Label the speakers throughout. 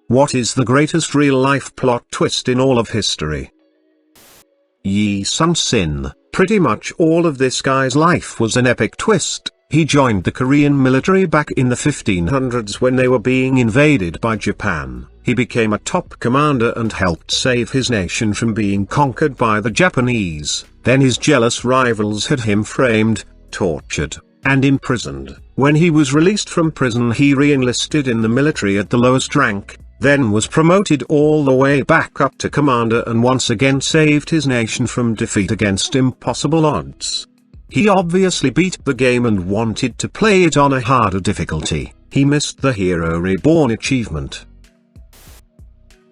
Speaker 1: What is the greatest real-life plot twist in all of history? Yi Sun-sin. Pretty much all of this guy's life was an epic twist. He joined the Korean military back in the 1500s when they were being invaded by Japan. He became a top commander and helped save his nation from being conquered by the Japanese. Then his jealous rivals had him framed, tortured, and imprisoned. When he was released from prison, he re-enlisted in the military at the lowest rank, then was promoted all the way back up to commander and once again saved his nation from defeat against impossible odds. He obviously beat the game and wanted to play it on a harder difficulty. He missed the Hero Reborn achievement.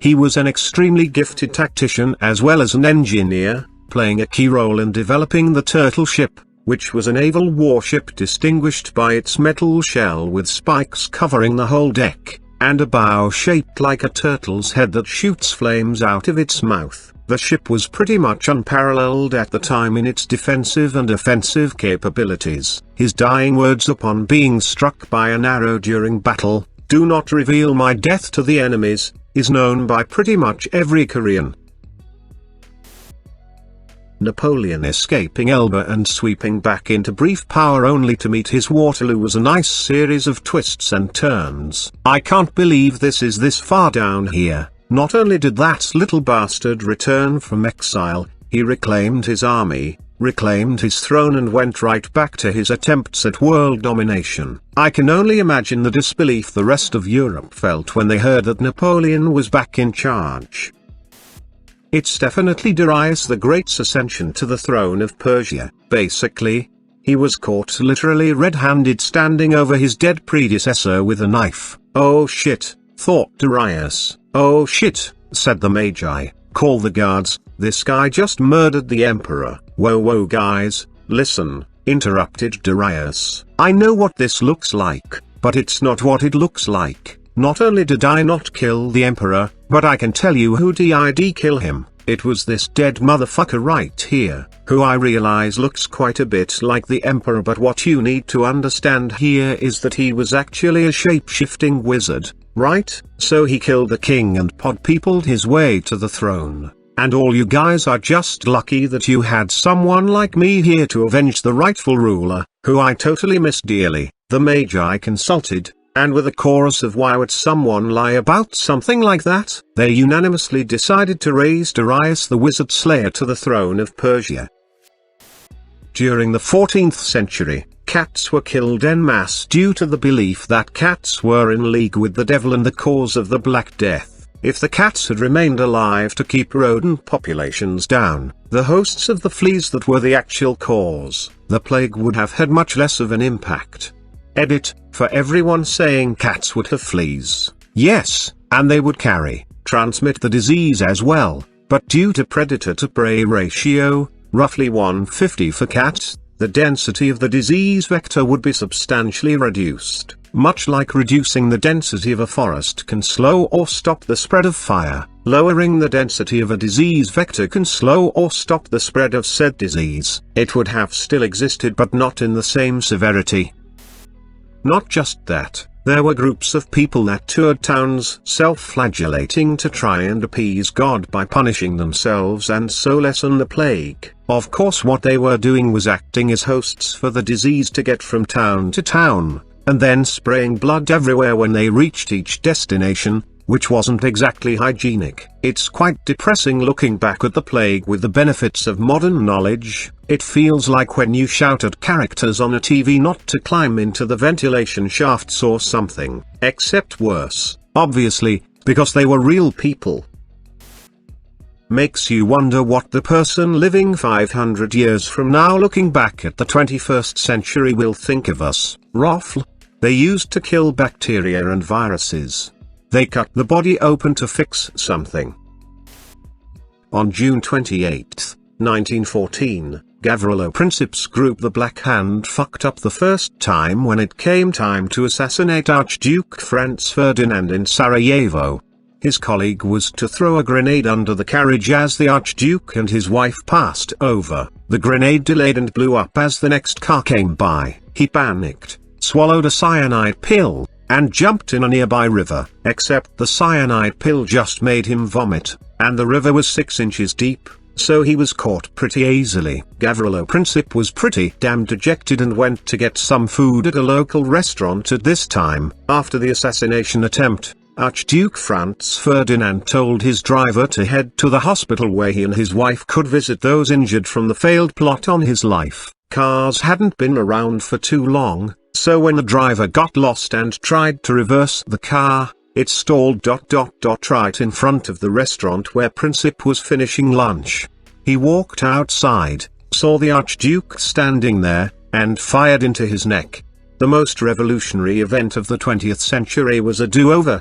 Speaker 1: He was an extremely gifted tactician as well as an engineer, playing a key role in developing the turtle ship, which was a naval warship distinguished by its metal shell with spikes covering the whole deck, and a bow shaped like a turtle's head that shoots flames out of its mouth. The ship was pretty much unparalleled at the time in its defensive and offensive capabilities. His dying words upon being struck by an arrow during battle, "Do not reveal my death to the enemies," is known by pretty much every Korean. Napoleon escaping Elba and sweeping back into brief power only to meet his Waterloo was a nice series of twists and turns. I can't believe this is this far down here. Not only did that little bastard return from exile, he reclaimed his army, reclaimed his throne and went right back to his attempts at world domination. I can only imagine the disbelief the rest of Europe felt when they heard that Napoleon was back in charge. It's definitely Darius the Great's ascension to the throne of Persia. Basically, he was caught literally red-handed standing over his dead predecessor with a knife. "Oh shit," thought Darius. "Oh shit," said the Magi. "Call the guards, this guy just murdered the emperor." "Whoa whoa guys, listen," interrupted Darius. "I know what this looks like, but it's not what it looks like. Not only did I not kill the emperor, but I can tell you who did kill him. It was this dead motherfucker right here, who I realize looks quite a bit like the emperor, but what you need to understand here is that he was actually a shape-shifting wizard, right? So he killed the king and pod-peopled his way to the throne. And all you guys are just lucky that you had someone like me here to avenge the rightful ruler, who I totally miss dearly." The Magi consulted, and with a chorus of "why would someone lie about something like that?" they unanimously decided to raise Darius the Wizard Slayer to the throne of Persia. During the 14th century, cats were killed en masse due to the belief that cats were in league with the devil and the cause of the Black Death. If the cats had remained alive to keep rodent populations down, the hosts of the fleas that were the actual cause, the plague would have had much less of an impact. Edit, for everyone saying cats would have fleas. Yes, and they would transmit the disease as well, but due to predator-to-prey ratio, roughly 150 for cats, the density of the disease vector would be substantially reduced. Much like reducing the density of a forest can slow or stop the spread of fire, lowering the density of a disease vector can slow or stop the spread of said disease. It would have still existed but not in the same severity. Not just that, there were groups of people that toured towns self-flagellating to try and appease God by punishing themselves and so lessen the plague. Of course what they were doing was acting as hosts for the disease to get from town to town, and then spraying blood everywhere when they reached each destination, which wasn't exactly hygienic. It's quite depressing looking back at the plague with the benefits of modern knowledge. It feels like when you shout at characters on a TV not to climb into the ventilation shafts or something, except worse, obviously, because they were real people. Makes you wonder what the person living 500 years from now looking back at the 21st century will think of us. Roffle. They used to kill bacteria and viruses. They cut the body open to fix something. On June 28, 1914, Gavrilo Princip's group the Black Hand fucked up the first time when it came time to assassinate Archduke Franz Ferdinand in Sarajevo. His colleague was to throw a grenade under the carriage as the Archduke and his wife passed over. The grenade delayed and blew up as the next car came by. He panicked, swallowed a cyanide pill, and jumped in a nearby river, except the cyanide pill just made him vomit, and the river was 6 inches deep, so he was caught pretty easily. Gavrilo Princip was pretty damn dejected and went to get some food at a local restaurant. At this time, after the assassination attempt, Archduke Franz Ferdinand told his driver to head to the hospital where he and his wife could visit those injured from the failed plot on his life. Cars hadn't been around for too long, so when the driver got lost and tried to reverse the car, it stalled right in front of the restaurant where Princip was finishing lunch. He walked outside, saw the Archduke standing there, and fired into his neck. The most revolutionary event of the 20th century was a do-over.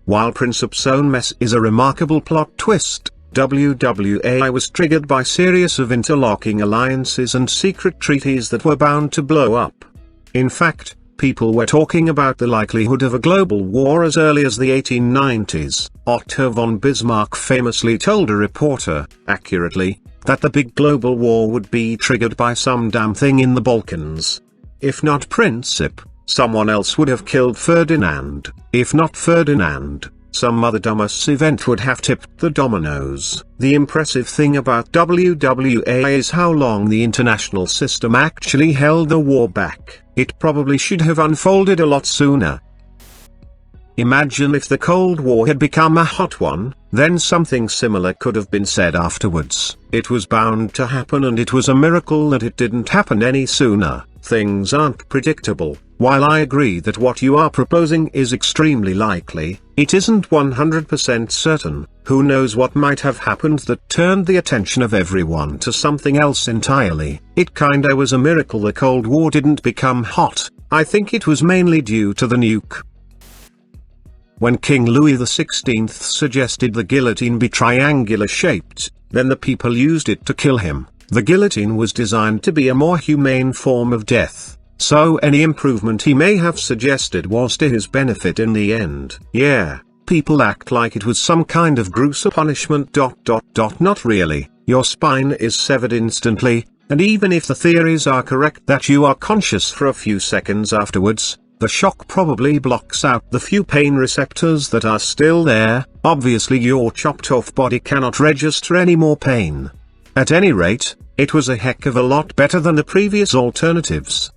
Speaker 1: While Princip's own mess is a remarkable plot twist, WWAI was triggered by series of interlocking alliances and secret treaties that were bound to blow up. In fact, people were talking about the likelihood of a global war as early as the 1890s. Otto von Bismarck famously told a reporter, accurately, that the big global war would be triggered by some damn thing in the Balkans. If not Princip, someone else would have killed Ferdinand. If not Ferdinand, some other dumbass event would have tipped the dominoes. The impressive thing about WWA is how long the international system actually held the war back. It probably should have unfolded a lot sooner. Imagine if the Cold War had become a hot one, then something similar could have been said afterwards. It was bound to happen, and it was a miracle that it didn't happen any sooner. Things aren't predictable. While I agree that what you are proposing is extremely likely, it isn't 100% certain. Who knows what might have happened that turned the attention of everyone to something else entirely. It kinda was a miracle the Cold War didn't become hot. I think it was mainly due to the nuke. When King Louis XVI suggested the guillotine be triangular shaped, then the people used it to kill him. The guillotine was designed to be a more humane form of death, so any improvement he may have suggested was to his benefit in the end. Yeah, people act like it was some kind of gruesome punishment. Not really. Your spine is severed instantly, and even if the theories are correct that you are conscious for a few seconds afterwards, the shock probably blocks out the few pain receptors that are still there. Obviously your chopped off body cannot register any more pain. At any rate, it was a heck of a lot better than the previous alternatives.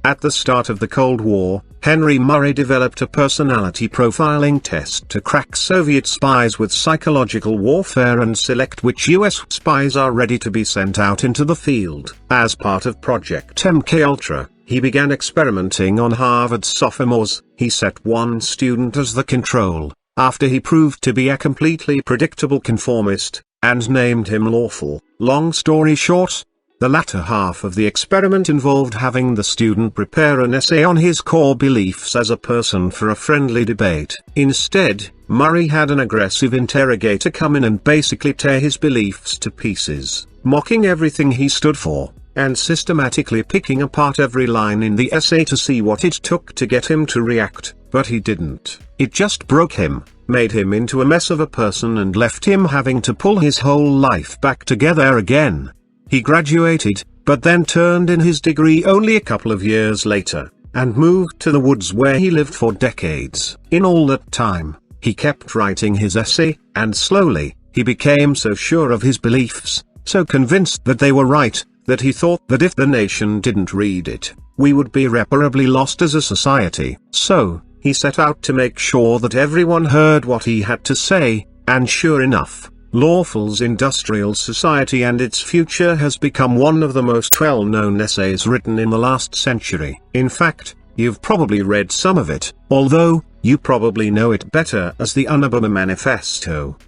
Speaker 1: At the start of the Cold War, Henry Murray developed a personality profiling test to crack Soviet spies with psychological warfare and select which US spies are ready to be sent out into the field. As part of Project MKUltra, he began experimenting on Harvard sophomores. He set one student as the control, after he proved to be a completely predictable conformist, and named him Lawful. Long story short, the latter half of the experiment involved having the student prepare an essay on his core beliefs as a person for a friendly debate. Instead, Murray had an aggressive interrogator come in and basically tear his beliefs to pieces, mocking everything he stood for, and systematically picking apart every line in the essay to see what it took to get him to react. But he didn't. It just broke him, made him into a mess of a person, and left him having to pull his whole life back together again. He graduated, but then turned in his degree only a couple of years later, and moved to the woods where he lived for decades. In all that time, he kept writing his essay, and slowly, he became so sure of his beliefs, so convinced that they were right, that he thought that if the nation didn't read it, we would be irreparably lost as a society. So, he set out to make sure that everyone heard what he had to say, and sure enough, Lawful's Industrial Society and Its Future has become one of the most well-known essays written in the last century. In fact, you've probably read some of it, although, you probably know it better as the Unabomber Manifesto.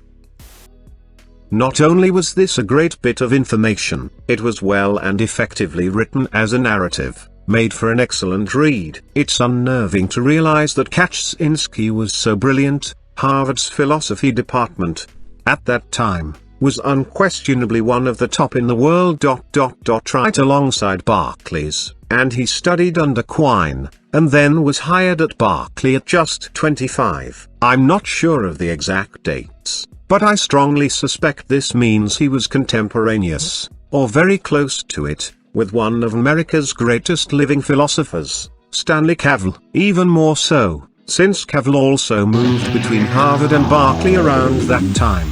Speaker 1: Not only was this a great bit of information, it was well and effectively written as a narrative, made for an excellent read. It's unnerving to realize that Kaczynski was so brilliant. Harvard's philosophy department, at that time, was unquestionably one of the top in the world. Right alongside Berkeley's, and he studied under Quine, and then was hired at Berkeley at just 25. I'm not sure of the exact dates, but I strongly suspect this means he was contemporaneous, or very close to it, with one of America's greatest living philosophers. Stanley Cavell, even more so, since Cavell also moved between Harvard and Berkeley around that time.